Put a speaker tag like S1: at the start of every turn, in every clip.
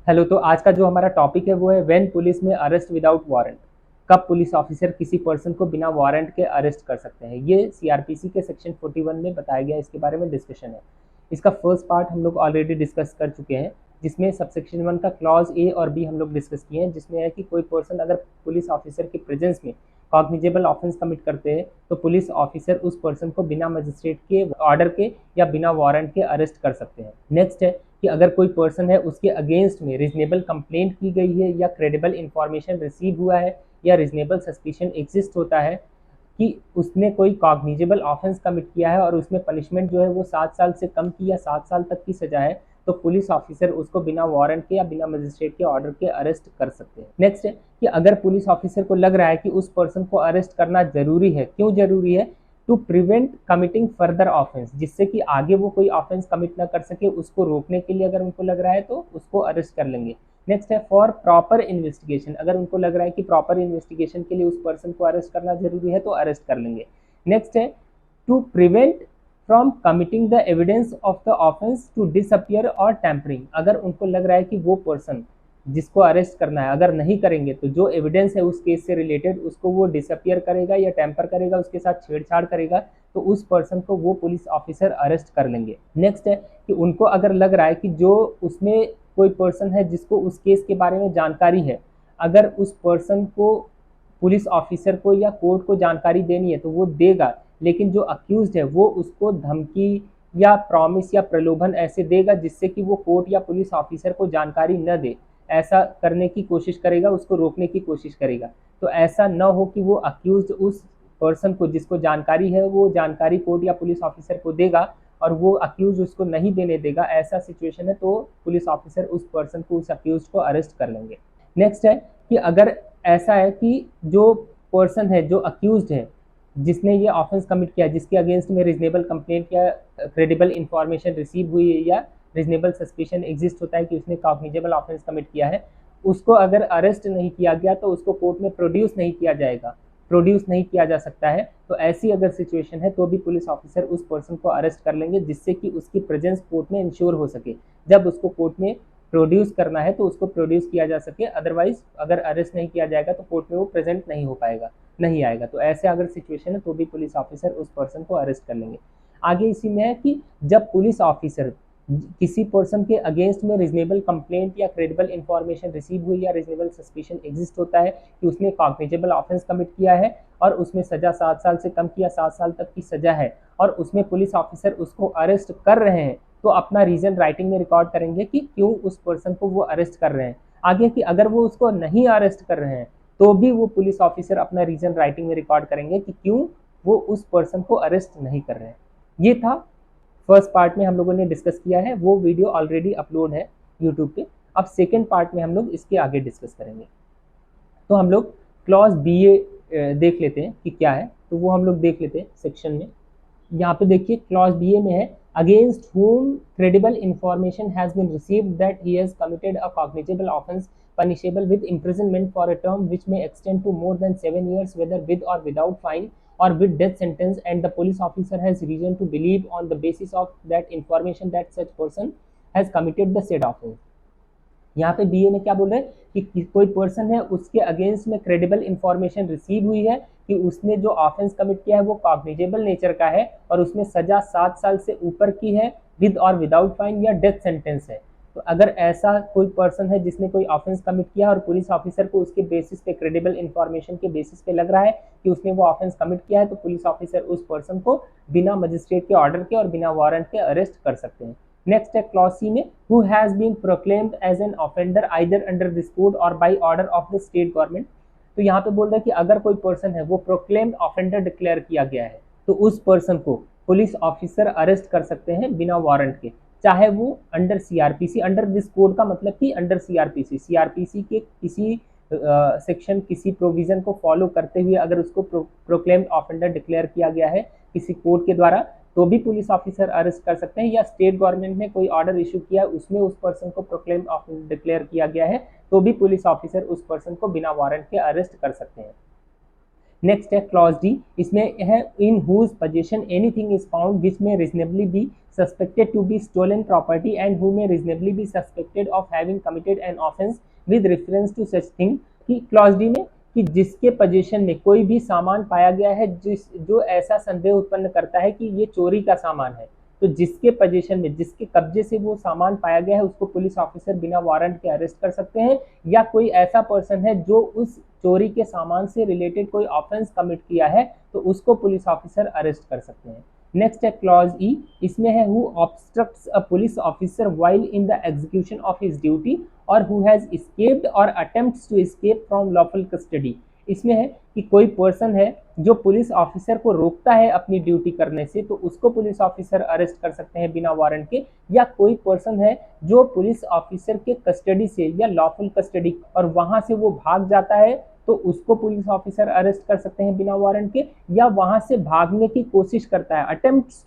S1: Hello. तो आज का जो हमारा टॉपिक है वो है व्हेन पुलिस में अरेस्ट विदाउट वारंट। कब पुलिस ऑफिसर किसी पर्सन को बिना वारंट के अरेस्ट कर सकते हैं। ये सीआरपीसी के सेक्शन 41 में बताया गया, इसके बारे में डिस्कशन है। इसका फर्स्ट पार्ट हम लोग ऑलरेडी डिस्कस कर चुके हैं, जिसमें सबसेक्शन 1 का क्लॉज ए और बी हम लोग डिस्कस किए हैं, जिसमें है कि कोई पर्सन अगर पुलिस ऑफिसर के प्रेजेंस में कॉग्निजेबल ऑफेंस कमिट करते हैं तो पुलिस ऑफिसर उस पर्सन को बिना मजिस्ट्रेट के ऑर्डर के या बिना वारंट के अरेस्ट कर सकते हैं। नेक्स्ट है कि अगर कोई पर्सन है उसके अगेंस्ट में रीजनेबल कंप्लेंट की गई है या क्रेडिबल इंफॉर्मेशन रिसीव हुआ है या रीजनेबल सस्पिशन एग्जिस्ट होता है कि उसने कोई कॉग्निजेबल ऑफेंस कमिट किया है और उसमें पनिशमेंट जो है वो 7 साल से कम की या 7 साल तक की सजा है, तो पुलिस ऑफिसर उसको बिना वारंट के या बिना मजिस्ट्रेट के ऑर्डर के अरेस्ट कर सकते हैं। नेक्स्ट है कि अगर पुलिस ऑफिसर को लग रहा है कि उस पर्सन को अरेस्ट करना जरूरी है। क्यों जरूरी है? To prevent committing further offence, जिससे कि आगे वो कोई ऑफेंस कमिट ना कर सके, उसको रोकने के लिए अगर उनको लग रहा है तो उसको अरेस्ट कर लेंगे। नेक्स्ट है फॉर प्रॉपर इन्वेस्टिगेशन, अगर उनको लग रहा है कि प्रॉपर इन्वेस्टिगेशन के लिए उस पर्सन को अरेस्ट करना जरूरी है तो अरेस्ट कर लेंगे। नेक्स्ट है to prevent from committing the evidence of the offence to disappear और टेम्परिंग, अगर उनको लग रहा है कि वो पर्सन जिसको अरेस्ट करना है अगर नहीं करेंगे तो जो एविडेंस है उस केस से रिलेटेड उसको वो डिसअपियर करेगा या टेम्पर करेगा, उसके साथ छेड़छाड़ करेगा, तो उस पर्सन को वो पुलिस ऑफिसर अरेस्ट कर लेंगे। नेक्स्ट है कि उनको अगर लग रहा है कि जो उसमें कोई पर्सन है जिसको उस केस के बारे में जानकारी है, अगर उस पर्सन को पुलिस ऑफिसर को या कोर्ट को जानकारी देनी है तो वो देगा, लेकिन जो अक्यूज्ड है वो उसको धमकी या प्रॉमिस या प्रलोभन ऐसे देगा जिससे कि वो कोर्ट या पुलिस ऑफिसर को जानकारी न दे, ऐसा करने की कोशिश करेगा, उसको रोकने की कोशिश करेगा। तो ऐसा न हो कि वो अक्यूज्ड उस पर्सन को जिसको जानकारी है वो जानकारी कोर्ट या पुलिस ऑफिसर को देगा और वो अक्यूज उसको नहीं देने देगा, ऐसा सिचुएशन है तो पुलिस ऑफिसर उस पर्सन को, उस अक्यूज को अरेस्ट कर लेंगे। नेक्स्ट है कि अगर ऐसा है कि जो पर्सन है जो अक्यूज्ड है जिसने ये ऑफेंस कमिट किया, जिसके अगेंस्ट में रीजनेबल कंप्लेंट या क्रेडिबल इंफॉर्मेशन रिसीव हुई है या रीजनेबल सस्पिशन एग्जिस्ट होता है कि उसने कॉग्निजेबल ऑफेंस कमिट किया है, उसको अगर अरेस्ट नहीं किया गया तो उसको कोर्ट में प्रोड्यूस नहीं किया जाएगा, प्रोड्यूस नहीं किया जा सकता है। तो ऐसी अगर सिचुएशन है तो भी पुलिस ऑफिसर उस पर्सन को अरेस्ट कर लेंगे, जिससे कि उसकी प्रेजेंस कोर्ट में इंश्योर हो सके। जब उसको कोर्ट में प्रोड्यूस करना है तो उसको प्रोड्यूस किया जा सके, अदरवाइज अगर अरेस्ट नहीं किया जाएगा तो कोर्ट में वो प्रेजेंट नहीं हो पाएगा, नहीं आएगा। तो ऐसे अगर सिचुएशन है तो भी पुलिस ऑफिसर उस पर्सन को अरेस्ट कर लेंगे। आगे इसी में है कि जब पुलिस ऑफिसर किसी पर्सन के अगेंस्ट में रीजनेबल कंप्लेंट या क्रेडिबल इंफॉर्मेशन रिसीव हुई या रीजनेबल सस्पिशन एग्जिस्ट होता है कि उसने कॉग्निजेबल ऑफेंस कमिट किया है और उसमें सजा 7 साल से कम की या 7 साल तक की सजा है और उसमें पुलिस ऑफिसर उसको अरेस्ट कर रहे हैं, तो अपना रीजन राइटिंग में रिकॉर्ड करेंगे कि क्यों उस पर्सन को वो अरेस्ट कर रहे हैं। आगे कि अगर वो उसको नहीं अरेस्ट कर रहे हैं तो भी वो पुलिस ऑफिसर अपना रीजन राइटिंग में रिकॉर्ड करेंगे कि क्यों वो उस पर्सन को अरेस्ट नहीं कर रहे हैं। ये था फर्स्ट पार्ट में हम लोगों ने डिस्कस किया है, वो वीडियो ऑलरेडी अपलोड है यूट्यूब पे। अब सेकेंड पार्ट में हम लोग इसके आगे डिस्कस करेंगे। तो हम लोग क्लॉज बी ए देख लेते हैं कि क्या है, तो वो हम लोग देख लेते हैं सेक्शन में। यहाँ पे देखिए क्लॉज बी ए में है against whom credible information has been received that he has committed a cognizable offence punishable with imprisonment for a term which may extend to more than 7 years whether with or without fine or with death sentence, and the police officer has reason to believe on the basis of that information that such person has committed the said offence। यहाँ पे BA में क्या बोल रहे हैं कि कोई person है उसके अगेंस्ट में क्रेडिबल इंफॉर्मेशन रिसीव हुई है कि उसने जो ऑफेंस कमिट किया है वो कॉग्निजेबल नेचर का है और उसमें सजा 7 साल से ऊपर की है विद और विदाउट फाइन या डेथ सेंटेंस है। तो अगर ऐसा कोई पर्सन है जिसने कोई ऑफेंस कमिट किया और पुलिस ऑफिसर को उसके बेसिस पे, क्रेडिबल इंफॉर्मेशन के बेसिस पे लग रहा है कि उसने वो ऑफेंस कमिट किया है, तो पुलिस ऑफिसर उस पर्सन को बिना मजिस्ट्रेट के ऑर्डर के और बिना वारंट के अरेस्ट कर सकते हैं। नेक्स्ट है क्लॉज सी में who has been proclaimed as an offender either under this code or by order of the state government। तो यहाँ पे बोल रहा है कि अगर कोई पर्सन है वो प्रोक्लेम्ड ऑफेंडर डिक्लेयर किया गया है तो उस पर्सन को पुलिस ऑफिसर अरेस्ट कर सकते हैं बिना वारंट के, चाहे वो under CrPC, under this code का मतलब कि अंडर सीआरपीसी, सीआरपीसी के किसी सेक्शन, किसी प्रोविजन को फॉलो करते हुए अगर उसको प्रोक्लेम्ड ऑफेंडर डिक्लेयर किया गया है किसी कोर्ट के द्वारा तो भी पुलिस ऑफिसर अरेस्ट कर सकते हैं, या स्टेट गवर्नमेंट ने कोई ऑर्डर इशू किया उसमें उस पर्सन को प्रोक्लेम्ड ऑफेंडर डिक्लेयर किया गया है तो भी पुलिस ऑफिसर उस पर्सन को बिना वारंट के अरेस्ट कर सकते हैं। नेक्स्ट है क्लॉज डी, इसमें है in whose position anything is found which may reasonably be suspected to be stolen property and who may reasonably be suspected of having committed an offence with reference to such thing। कि clause D में कि जिसके position में कोई भी सामान पाया गया है जो ऐसा संदेह उत्पन्न करता है कि ये चोरी का सामान है, तो जिसके पोजीशन में, जिसके कब्जे से वो सामान पाया गया है, उसको पुलिस ऑफिसर बिना वारंट के अरेस्ट कर सकते हैं। या कोई ऐसा पर्सन है जो उस चोरी के सामान से रिलेटेड कोई ऑफेंस कमिट किया है, तो उसको पुलिस ऑफिसर अरेस्ट कर सकते हैं। नेक्स्ट है क्लॉज ई, इसमें है who obstructs a police officer while in the execution of his duty और हु हैज एस्केप्ड और attempts to escape from lawful custody. इसमें है कि कोई पर्सन है जो पुलिस ऑफिसर को रोकता है अपनी ड्यूटी करने से, तो उसको पुलिस ऑफिसर अरेस्ट कर सकते हैं बिना वारंट के। या कोई पर्सन है जो पुलिस ऑफिसर के कस्टडी से या लॉफुल कस्टडी और वहां से वो भाग जाता है, तो उसको पुलिस ऑफिसर अरेस्ट कर सकते हैं बिना वारंट के। या वहां से भागने की कोशिश करता है, अटेम्प्ट्स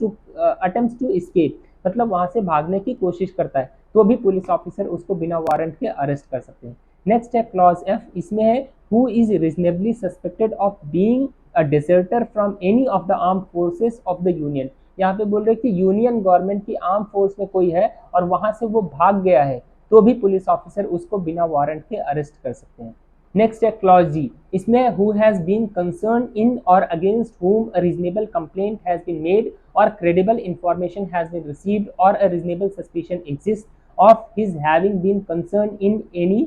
S1: टू एस्केप, मतलब वहां से भागने की कोशिश करता है, तो भी पुलिस ऑफिसर उसको बिना वारंट के अरेस्ट कर सकते हैं। नेक्स्ट है क्लॉज एफ, इसमें है who is reasonably suspected of being a deserter from any of the arm forces of the union. यहाँ पे बोल रहे कि यूनियन गवर्नमेंट की आर्म फोर्स में कोई है और वहां से वो भाग गया है, तो भी पुलिस ऑफिसर उसको बिना वारंट के अरेस्ट कर सकते हैं। नेक्स्ट है क्लॉज जी, इसमें who has been concern in और against whom a reasonable complaint has been made or credible information has been received or a reasonable suspicion exists of his having been concerned in any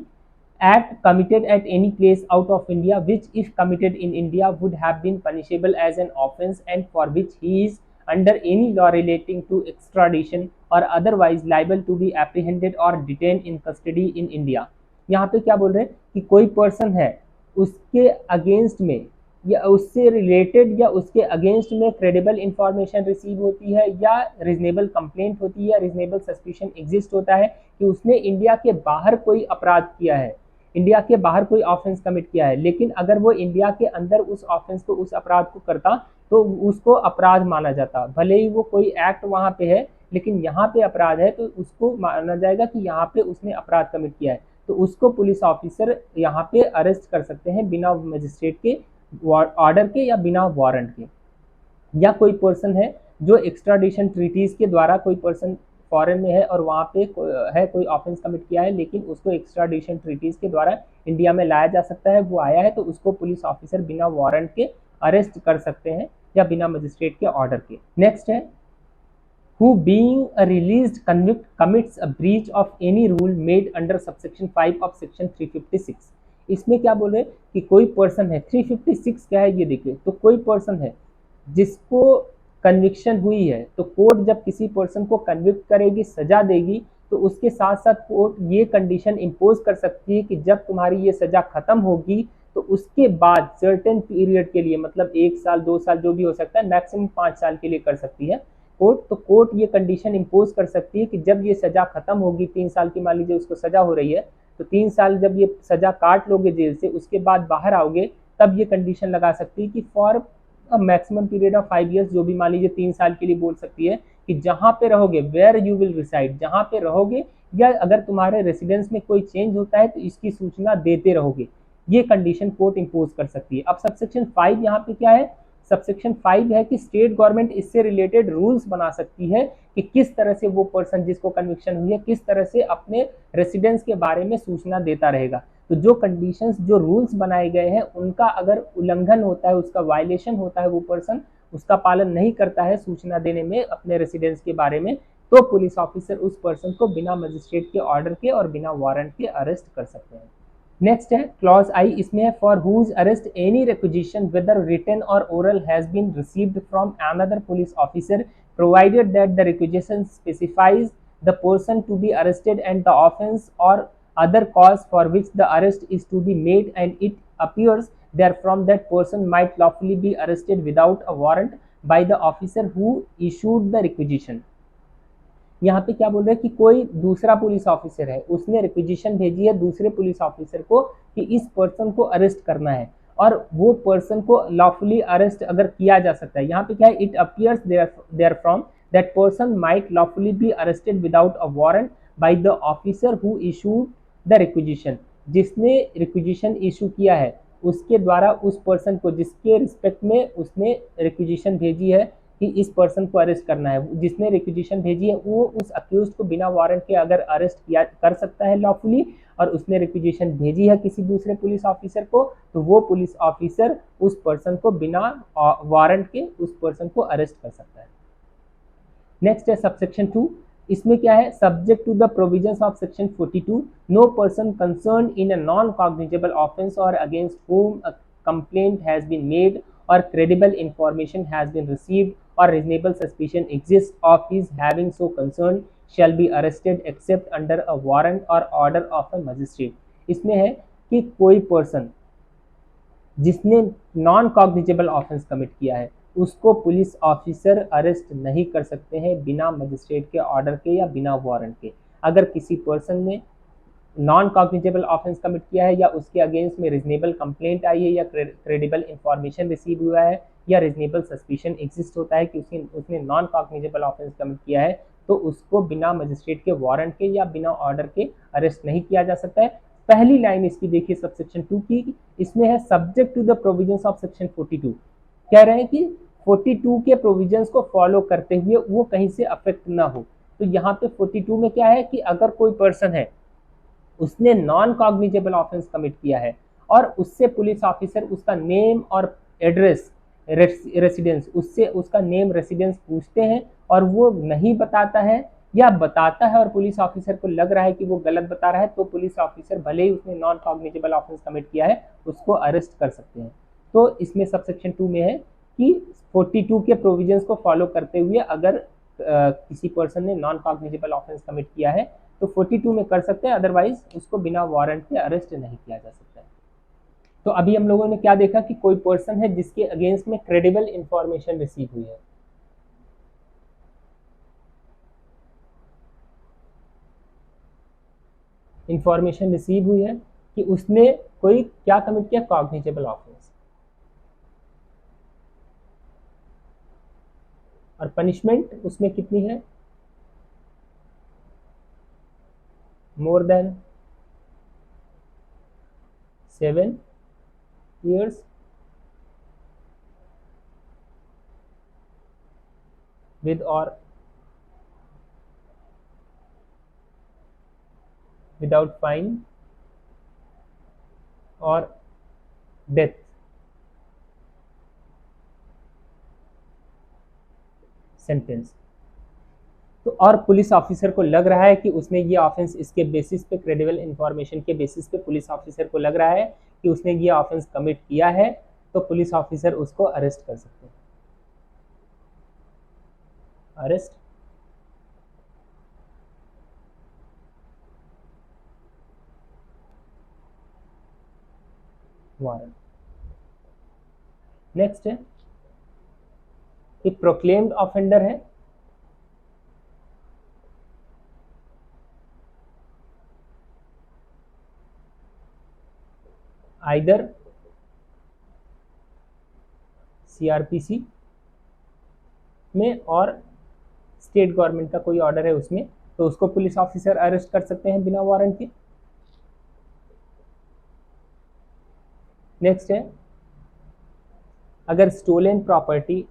S1: act committed at any place out of India which if committed in India would have been punishable as an offence and for which he is under any law relating to extradition or otherwise liable to be apprehended or detained in custody in India। यहाँ पे क्या बोल रहे हैं कि कोई person है, उसके अगेंस्ट में या उससे रिलेटेड या उसके अगेंस्ट में क्रेडिबल इंफॉर्मेशन रिसीव होती है या रीजनेबल कंप्लेंट होती है या रीजनेबल सस्पिशन एग्जिस्ट होता है कि उसने इंडिया के बाहर कोई अपराध किया है, इंडिया के बाहर कोई ऑफेंस कमिट किया है, लेकिन अगर वो इंडिया के अंदर उस ऑफेंस को, उस अपराध को करता तो उसको अपराध माना जाता। भले ही वो कोई एक्ट वहाँ पे है, लेकिन यहाँ पे अपराध है, तो उसको माना जाएगा कि यहाँ पे उसने अपराध कमिट किया है, तो उसको पुलिस ऑफिसर यहाँ पे अरेस्ट कर सकते हैं बिना मजिस्ट्रेट के ऑर्डर के या बिना वारंट के। या कोई पर्सन है जो एक्स्ट्राडिशन ट्रीटीज के द्वारा, कोई पर्सन फॉरेन में है और वहाँ पे है कोई ऑफेंस कमिट किया है, लेकिन उसको एक्स्ट्राडिशन ट्रीटीज के द्वारा इंडिया में लाया जा सकता है, वो आया है, तो उसको पुलिस ऑफिसर बिना वारंट के अरेस्ट कर सकते हैं या बिना मजिस्ट्रेट के ऑर्डर के। नेक्स्ट है who being a released convict commits a breach of any rule made under subsection 5 of section 356। इसमें क्या बोल रहे हैं कि कोई पर्सन है, 356 क्या है ये देखिए, तो कोई पर्सन है जिसको कन्विक्शन हुई है, तो कोर्ट जब किसी पर्सन को कन्विक्ट करेगी, सजा देगी, तो उसके साथ साथ कोर्ट ये कंडीशन इम्पोज कर सकती है कि जब तुम्हारी ये सजा खत्म होगी तो उसके बाद सर्टेन पीरियड के लिए, मतलब 1 साल 2 साल जो भी हो सकता है, मैक्सिमम 5 साल के लिए कर सकती है कोर्ट। तो कोर्ट ये कंडीशन इम्पोज कर सकती है कि जब ये सजा खत्म होगी, 3 साल की मान लीजिए उसको सजा हो रही है, तो 3 साल जब ये सजा काट लोगे जेल से, उसके बाद बाहर आओगे, तब ये कंडीशन लगा सकती है कि for maximum period of 5 years, जो भी मान लीजिए 3 साल के लिए बोल सकती है कि जहां पे रहोगे, वेयर यू विल रिसाइड, जहां पे रहोगे, या अगर तुम्हारे रेसिडेंस में कोई चेंज होता है तो इसकी सूचना देते रहोगे, ये कंडीशन कोर्ट इम्पोज कर सकती है। अब सबसेक्शन 5 यहाँ पे क्या है, सबसेक्शन 5 है कि स्टेट गवर्नमेंट इससे रिलेटेड रूल्स बना सकती है कि किस तरह से वो पर्सन जिसको कन्विक्शन हुई है, किस तरह से अपने रेसिडेंस के बारे में सूचना देता रहेगा। तो जो कंडीशंस, जो रूल्स बनाए गए हैं, उनका अगर उल्लंघन होता है, उसका वायलेशन होता है, वो पर्सन उसका पालन नहीं करता है सूचना देने में अपने रेसिडेंस के बारे में, तो पुलिस ऑफिसर उस पर्सन को बिना मजिस्ट्रेट के ऑर्डर के और बिना वारंट के अरेस्ट कर सकते हैं। नेक्स्ट है क्लॉज आई, इसमें है for whose arrest any requisition whether written or oral has been received from another police officer provided that the requisition specifies the person to be arrested and the offence or other cause for which the arrest is to be made and it appears therefrom that person might lawfully be arrested without a warrant by the officer who issued the requisition। यहाँ पे क्या बोल रहे हैं कि कोई दूसरा police officer है, उसने रिक्विजिशन भेजी है दूसरे पुलिस ऑफिसर को कि इस पर्सन को अरेस्ट करना है, और वो पर्सन को लॉफुली अरेस्ट अगर किया जा सकता है। यहाँ पे क्या है, it appears therefrom that person might lawfully be arrested without a warrant by the officer who issued the requisition, जिसने रिक्विजिशन इशू किया है उसके द्वारा उस पर्सन को, जिसके रिस्पेक्ट में उसने रिक्विजिशन भेजी है, कि इस पर्सन को अरेस्ट करना है, जिसने रिक्विजिशन भेजी है वो उस अक्यूज को बिना वारंट के अगर अरेस्ट किया कर सकता है लॉफुली, और उसने रिक्विजिशन भेजी है किसी दूसरे पुलिस ऑफिसर को, तो वो पुलिस ऑफिसर उस पर्सन को बिना वारंट के उस पर्सन को अरेस्ट कर सकता है। नेक्स्ट है सबसेक्शन 2। इसमें क्या है, subject to the provisions of section 42, no person concern in a non cognizable offence और against whom a complaint has been made or credible information has been received or reasonable suspicion exists of his having so concerned shall be arrested except under a warrant or order of a magistrate। इसमें है कि कोई person जिसने non cognizable offence commit किया है उसको police officer arrest नहीं कर सकते हैं बिना मजिस्ट्रेट के ऑर्डर के या बिना वारंट के। अगर किसी पर्सन ने नॉन कॉग्निजेबल ऑफेंस कमिट किया है या उसके अगेंस्ट में रीजनेबल कंप्लेंट आई है या क्रेडिबल इंफॉर्मेशन रिसीव हुआ है या रीजनेबल सस्पिशन एग्जिस्ट होता है कि उसने नॉन कॉग्निजेबल ऑफेंस कमिट किया है, तो उसको बिना मजिस्ट्रेट के वारंट के या बिना ऑर्डर के अरेस्ट नहीं किया जा सकता है। पहली लाइन इसकी देखिए सबसेक्शन 2 की, इसमें है subject to the provisions of section 42। कह रहे हैं कि 42 के प्रोविजंस को फॉलो करते हुए वो कहीं से अफेक्ट ना हो। तो यहाँ पे 42 में क्या है कि अगर कोई पर्सन है उसने नॉन कॉग्निजेबल ऑफेंस कमिट किया है और उससे पुलिस ऑफिसर उसका नेम और एड्रेस रेसिडेंस, उससे उसका नेम रेसिडेंस पूछते हैं और वो नहीं बताता है या बताता है और पुलिस ऑफिसर को लग रहा है कि वो गलत बता रहा है, तो पुलिस ऑफिसर भले ही उसने नॉन कॉग्निजेबल ऑफेंस कमिट किया है उसको अरेस्ट कर सकते हैं। तो इसमें सबसेक्शन 2 में है कि 42 के प्रोविजंस को फॉलो करते हुए अगर किसी पर्सन ने नॉन कॉग्निजेबल ऑफेंस कमिट किया है तो 42 में कर सकते हैं, अदरवाइज उसको बिना वारंट के अरेस्ट नहीं किया जा सकता है। तो अभी हम लोगों ने क्या देखा कि कोई पर्सन है जिसके अगेंस्ट में क्रेडिबल इंफॉर्मेशन रिसीव हुई है। इंफॉर्मेशन रिसीव हुई है कि उसने कोई क्या कमिट किया, कॉग्निजेबल ऑफेंस, और पनिशमेंट उसमें कितनी है, more than 7 years with or without fine or death। Sentence. तो और पुलिस ऑफिसर को लग रहा है कि उसने ये ऑफेंस इसके बेसिस पे, क्रेडिबल इंफॉर्मेशन के बेसिस पे पुलिस ऑफिसर को लग रहा है कि उसने ये ऑफेंस कमिट किया है, तो पुलिस ऑफिसर उसको अरेस्ट कर सकते हैं। Arrest warrant. नेक्स्ट है कि प्रोक्लेम्ड ऑफेंडर है, आइदर सीआरपीसी में और स्टेट गवर्नमेंट का कोई ऑर्डर है उसमें, तो उसको पुलिस ऑफिसर अरेस्ट कर सकते हैं बिना वारंट के। नेक्स्ट है अगर स्टोलन प्रॉपर्टी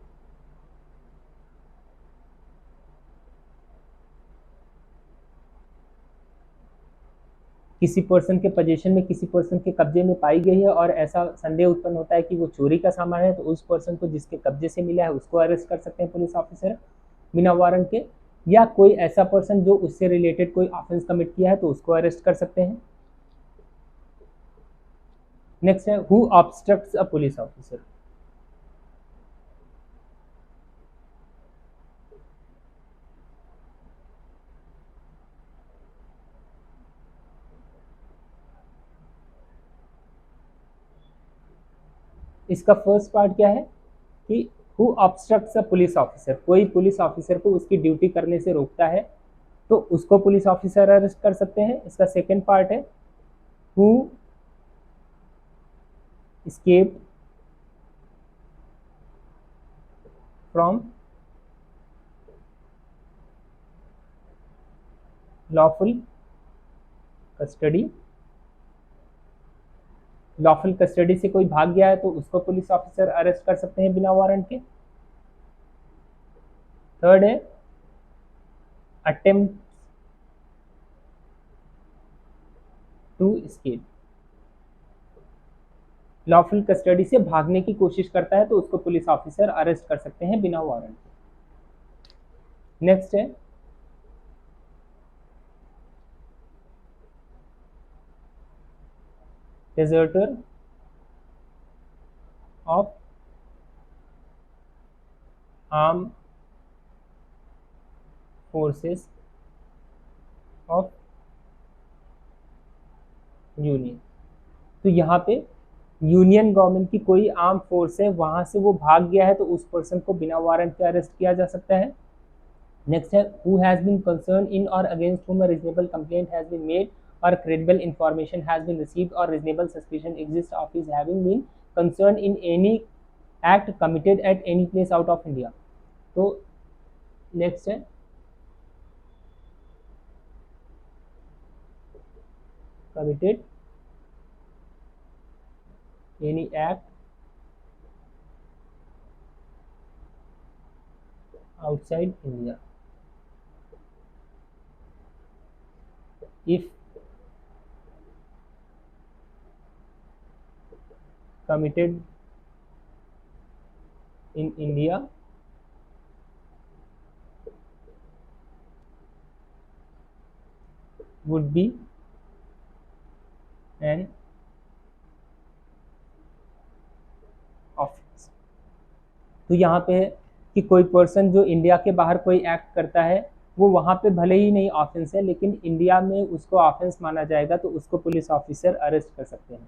S1: किसी पर्सन के पोजीशन में, किसी पर्सन के कब्जे में पाई गई है और ऐसा संदेह उत्पन्न होता है कि वो चोरी का सामान है, तो उस पर्सन को जिसके कब्जे से मिला है उसको अरेस्ट कर सकते हैं पुलिस ऑफिसर बिना वारंट के। या कोई ऐसा पर्सन जो उससे रिलेटेड कोई ऑफेंस कमिट किया है तो उसको अरेस्ट कर सकते हैं। नेक्स्ट है who obstructs a police officer. इसका फर्स्ट पार्ट क्या है कि who obstructs a police officer, कोई पुलिस ऑफिसर को उसकी ड्यूटी करने से रोकता है तो उसको पुलिस ऑफिसर अरेस्ट कर सकते हैं। इसका सेकंड पार्ट है who escaped from lawful custody, lawful custody से कोई भाग गया है तो उसको पुलिस ऑफिसर अरेस्ट कर सकते हैं बिना वारंट के। थर्ड है attempt to escape, lawful custody से भागने की कोशिश करता है तो उसको पुलिस ऑफिसर अरेस्ट कर सकते हैं बिना वारंट के। नेक्स्ट है deserter of arm forces of union. तो यहाँ पे यूनियन गवर्नमेंट की कोई आर्म फोर्स है, वहां से वो भाग गया है तो उस पर्सन को बिना वारंट के अरेस्ट किया जा सकता है। नेक्स्ट है who has been concern in और against whom a reasonable complaint has been made or credible information has been received or reasonable suspicion exist of his having been concern in any act committed at any place out of India. तो next है committed any act outside India if committed in India would be an offence. तो यहाँ पे है कि कोई person जो India के बाहर कोई एक्ट करता है वो वहाँ पे भले ही नहीं ऑफेंस है लेकिन इंडिया में उसको ऑफेंस माना जाएगा तो उसको पुलिस ऑफिसर अरेस्ट कर सकते हैं।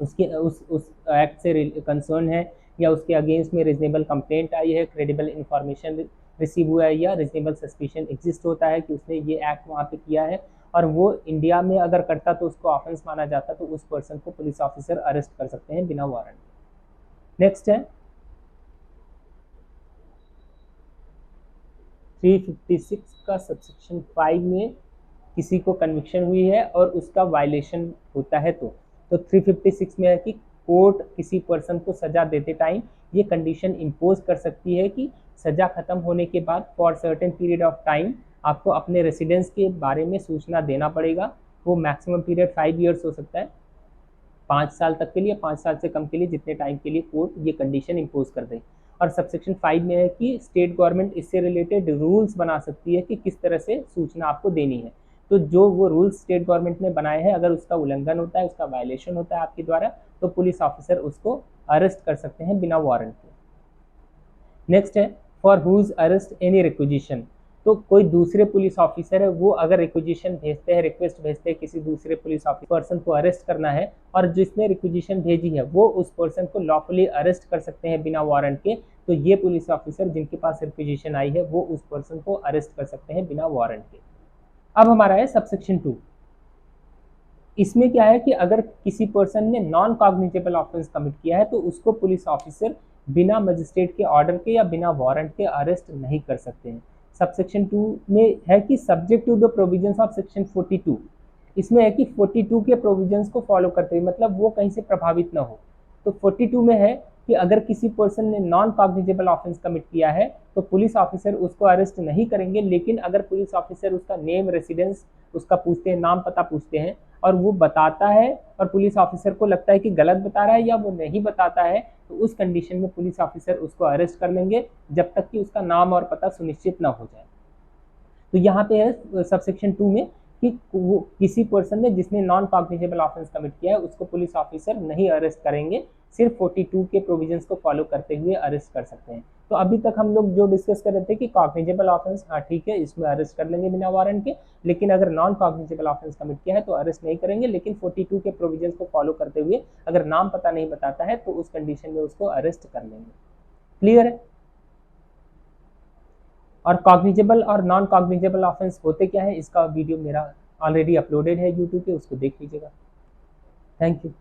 S1: उसके उस एक्ट से कंसर्न है या उसके अगेंस्ट में रीजनेबल कंप्लेंट आई है, क्रेडिबल इंफॉर्मेशन रिसीव हुआ है या रीजनेबल सस्पिशन एग्जिस्ट होता है कि उसने ये एक्ट वहाँ पे किया है और वो इंडिया में अगर करता तो उसको ऑफेंस माना जाता तो उस पर्सन को पुलिस ऑफिसर अरेस्ट कर सकते हैं बिना वारंट। नेक्स्ट है 356 का सबसेक्शन 5 में किसी को कन्विक्शन हुई है और उसका वायलेशन होता है तो 356 में है कि कोर्ट किसी पर्सन को सजा देते टाइम ये कंडीशन इम्पोज कर सकती है कि सजा खत्म होने के बाद for certain period of time आपको अपने रेसिडेंस के बारे में सूचना देना पड़ेगा। वो मैक्सिमम पीरियड 5 ईयर्स हो सकता है, 5 साल तक के लिए, 5 साल से कम के लिए, जितने टाइम के लिए कोर्ट ये कंडीशन इम्पोज कर दे। और सबसेक्शन 5 में है कि स्टेट गवर्नमेंट इससे रिलेटेड रूल्स बना सकती है कि किस तरह से सूचना आपको देनी है। तो जो वो रूल्स स्टेट गवर्नमेंट ने बनाए हैं अगर उसका उल्लंघन होता है, उसका वायलेशन होता है आपके द्वारा तो पुलिस ऑफिसर उसको अरेस्ट कर सकते हैं बिना वारंट के। नेक्स्ट है for whose arrest any requisition. तो कोई दूसरे पुलिस ऑफिसर है वो अगर रिक्विजिशन भेजते हैं, रिक्वेस्ट भेजते हैं किसी दूसरे पुलिस ऑफिसर पर्सन को अरेस्ट करना है और जिसने रिक्विजिशन भेजी है वो उस पर्सन को लॉफुली अरेस्ट कर सकते हैं बिना वारंट के। तो ये पुलिस ऑफिसर जिनके पास रिक्विजिशन आई है वो उस पर्सन को अरेस्ट कर सकते हैं बिना वारंट के। अब हमारा है सबसेक्शन 2। इसमें क्या है कि अगर किसी पर्सन ने नॉन कॉग्निजेबल ऑफेंस कमिट किया है तो उसको पुलिस ऑफिसर बिना मजिस्ट्रेट के ऑर्डर के या बिना वारंट के अरेस्ट नहीं कर सकते हैं। सबसेक्शन 2 में है कि subject to the provisions of section 42। इसमें है कि 42 के प्रोविजंस को फॉलो करते हुए, मतलब वो कहीं से प्रभावित ना हो। तो 42 में है कि अगर किसी पर्सन ने नॉन कॉग्निजेबल ऑफेंस कमिट किया है तो पुलिस ऑफिसर उसको अरेस्ट नहीं करेंगे, लेकिन अगर पुलिस ऑफिसर उसका नेम, रेसिडेंस उसका पूछते हैं, नाम पता पूछते हैं और वो बताता है और पुलिस ऑफिसर को लगता है कि गलत बता रहा है या वो नहीं बताता है तो उस कंडीशन में पुलिस ऑफिसर उसको अरेस्ट कर लेंगे जब तक कि उसका नाम और पता सुनिश्चित ना हो जाए। तो यहाँ पे है सबसेक्शन 2 में कि वो किसी पर्सन ने जिसने नॉन कॉग्निजेबल ऑफेंस कमिट किया है उसको पुलिस ऑफिसर नहीं अरेस्ट करेंगे, सिर्फ 42 के प्रोविजंस को फॉलो करते हुए अरेस्ट कर सकते हैं। तो अभी तक हम लोग जो डिस्कस कर रहे थे कि कॉग्निजेबल ऑफेंस, हाँ ठीक है, इसमें अरेस्ट कर लेंगे बिना वारंट के, लेकिन अगर नॉन कॉग्निजेबल ऑफेंस कमिट किया है तो अरेस्ट नहीं करेंगे, लेकिन 42 के प्रोविजंस को फॉलो करते हुए अगर नाम पता नहीं बताता है तो उस कंडीशन में उसको अरेस्ट कर लेंगे। क्लियर है? और कॉग्निजेबल और नॉन कॉग्निजेबल ऑफेंस होते क्या है इसका वीडियो मेरा ऑलरेडी अपलोडेड है यूट्यूब पे, उसको देख लीजिएगा। Thank you.